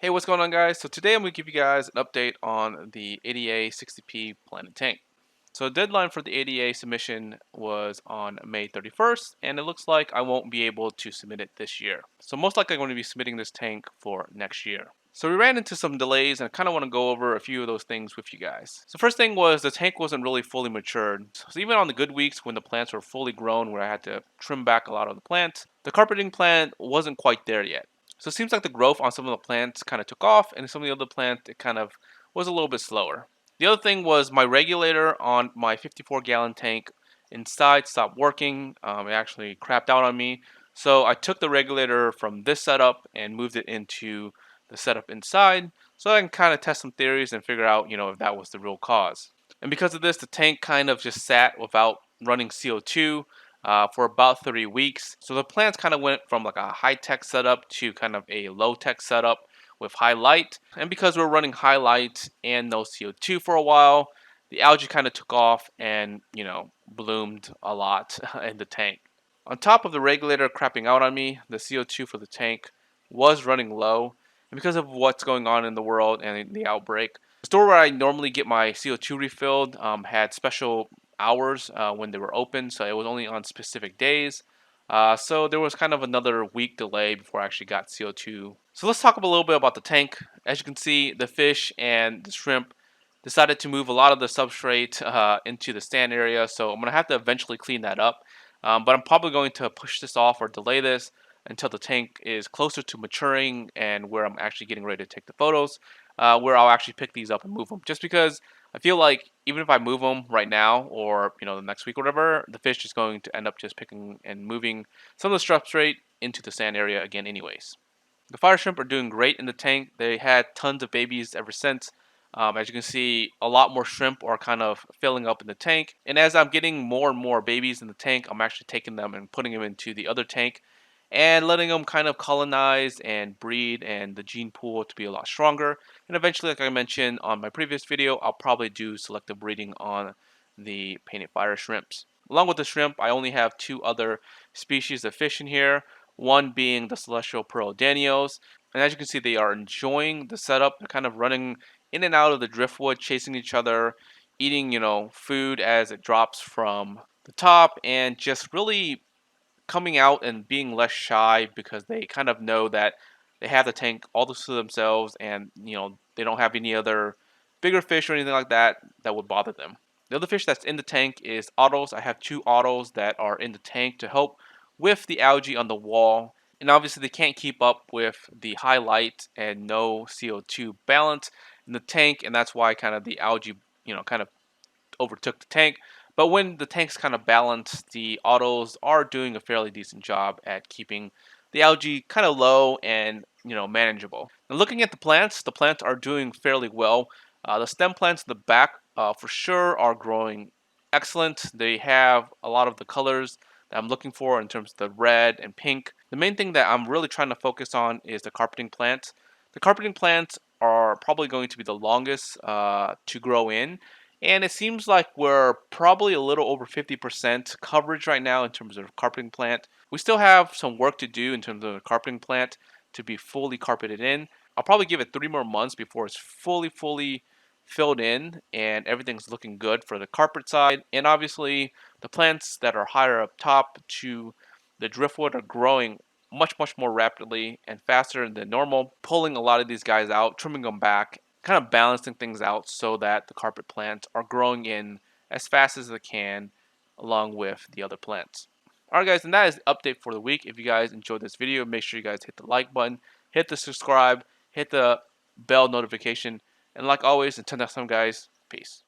Hey, what's going on, guys? So today I'm going to give you guys an update on the ADA 60p planted tank. So the deadline for the ADA submission was on May 31st, and it looks like I won't be able to submit it this year. So most likely I'm going to be submitting this tank for next year. So we ran into some delays, and I kind of want to go over a few of those things with you guys. So first thing was the tank wasn't really fully matured. So even on the good weeks when the plants were fully grown, where I had to trim back a lot of the plants, the carpeting plant wasn't quite there yet. So it seems like the growth on some of the plants kind of took off, and some of the other plants it kind of was a little bit slower. The other thing was my regulator on my 54-gallon tank inside stopped working. It actually crapped out on me. So I took the regulator from this setup and moved it into the setup inside so I can kind of test some theories and figure out, if that was the real cause. And because of this, the tank kind of just sat without running CO2 for about 30 weeks. So the plants kind of went from like a high-tech setup to kind of a low-tech setup with high light. And because we're running high light and no CO2 for a while, the algae kind of took off and, bloomed a lot in the tank. On top of the regulator crapping out on me, the CO2 for the tank was running low. And because of what's going on in the world and the outbreak, the store where I normally get my CO2 refilled had special hours when they were open, so it was only on specific days. So there was kind of another week delay before I actually got CO2. So let's talk a little bit about the tank. As you can see, the fish and the shrimp decided to move a lot of the substrate into the stand area, so I'm going to have to eventually clean that up. But I'm probably going to push this off or delay this until the tank is closer to maturing and where I'm actually getting ready to take the photos, where I'll actually pick these up and move them. Just because I feel like even if I move them right now or the next week or whatever, the fish is going to end up just picking and moving some of the substrate into the sand area again anyways. The fire shrimp are doing great in the tank. They had tons of babies ever since. As you can see, a lot more shrimp are kind of filling up in the tank. And as I'm getting more and more babies in the tank, I'm actually taking them and putting them into the other tank and letting them kind of colonize and breed and the gene pool to be a lot stronger. And eventually, like I mentioned on my previous video, I'll probably do selective breeding on the painted fire shrimps. Along with the shrimp, I only have two other species of fish in here, one being the celestial pearl danios. And as you can see, they are enjoying the setup. They're kind of running in and out of the driftwood, chasing each other, eating, food as it drops from the top, and just really coming out and being less shy because they kind of know that they have the tank all to themselves, and they don't have any other bigger fish or anything like that that would bother them. The other fish that's in the tank is otters. I have two otters that are in the tank to help with the algae on the wall. And obviously they can't keep up with the high light and no CO2 balance in the tank, and that's why kind of the algae, kind of overtook the tank. But when the tank's kind of balanced, the autos are doing a fairly decent job at keeping the algae kind of low and manageable. Now looking at the plants are doing fairly well. The stem plants in the back for sure are growing excellent. They have a lot of the colors that I'm looking for in terms of the red and pink. The main thing that I'm really trying to focus on is the carpeting plants. The carpeting plants are probably going to be the longest to grow in, and it seems like we're probably a little over 50% coverage right now in terms of carpeting plant. We still have some work to do in terms of the carpeting plant to be fully carpeted in. I'll probably give it 3 more months before it's fully filled in and everything's looking good for the carpet side. And obviously the plants that are higher up top to the driftwood are growing much more rapidly and faster than normal, pulling a lot of these guys out, trimming them back, kind of balancing things out so that the carpet plants are growing in as fast as they can along with the other plants. Alright guys, and that is the update for the week. If you guys enjoyed this video, make sure you guys hit the like button, hit the subscribe, hit the bell notification, and like always, until next time guys, peace.